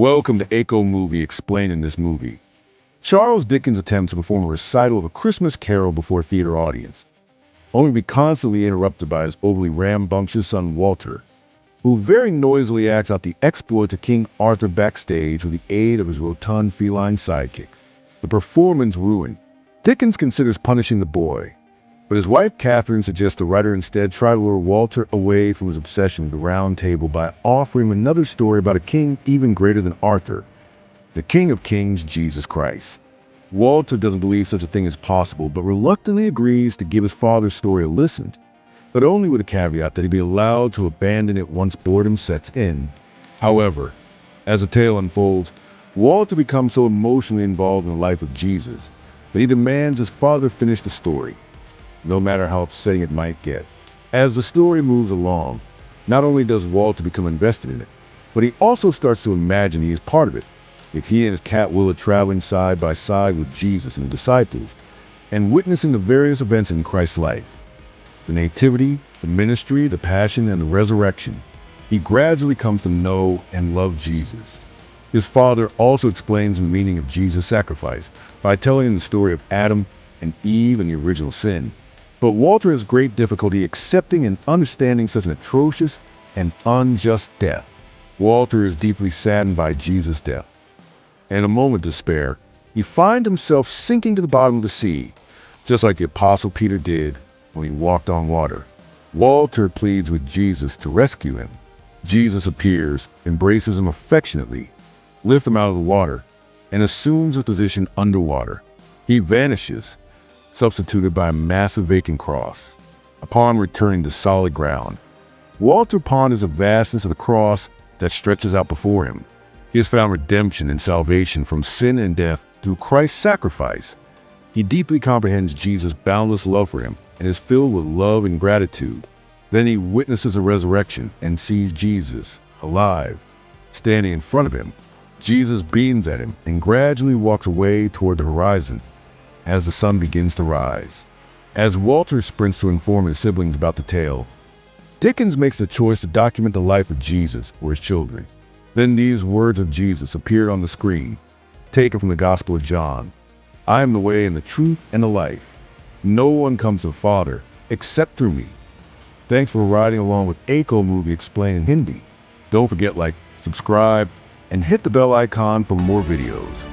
Welcome to Echo Movie Explaining This Movie. Charles Dickens attempts to perform a recital of A Christmas Carol before a theater audience, only to be constantly interrupted by his overly rambunctious son Walter, who very noisily acts out the exploits of King Arthur backstage with the aid of his rotund feline sidekick. The performance ruined. Dickens considers punishing the boy, but his wife Catherine suggests the writer instead try to lure Walter away from his obsession with the Round Table by offering him another story about a king even greater than Arthur, the King of Kings, Jesus Christ. Walter doesn't believe such a thing is possible, but reluctantly agrees to give his father's story a listen, but only with a caveat that he be allowed to abandon it once boredom sets in. However, as the tale unfolds, Walter becomes so emotionally involved in the life of Jesus that he demands his father finish the story, no matter how upsetting it might get. As the story moves along, not only does Walter become invested in it, but he also starts to imagine he is part of it, if he and his cat Will are traveling side by side with Jesus and the disciples, and witnessing the various events in Christ's life. The nativity, the ministry, the passion, and the resurrection. He gradually comes to know and love Jesus. His father also explains the meaning of Jesus' sacrifice by telling him the story of Adam and Eve and the original sin. But Walter has great difficulty accepting and understanding such an atrocious and unjust death. Walter is deeply saddened by Jesus' death. In a moment of despair, he finds himself sinking to the bottom of the sea, just like the Apostle Peter did when he walked on water. Walter pleads with Jesus to rescue him. Jesus appears, embraces him affectionately, lifts him out of the water, and assumes a position underwater. He vanishes, substituted by a massive vacant cross. Upon returning to solid ground, Walter ponders the vastness of the cross that stretches out before him. He has found redemption and salvation from sin and death through Christ's sacrifice. He deeply comprehends Jesus' boundless love for him and is filled with love and gratitude. Then he witnesses the resurrection and sees Jesus, alive, standing in front of him. Jesus beams at him and gradually walks away toward the horizon as the sun begins to rise. As Walter sprints to inform his siblings about the tale, Dickens makes the choice to document the life of Jesus for his children. Then these words of Jesus appear on the screen, taken from the Gospel of John. I am the way and the truth and the life. No one comes to the Father except through me. Thanks for riding along with Echo Movie Explained in Hindi. Don't forget like, subscribe, and hit the bell icon for more videos.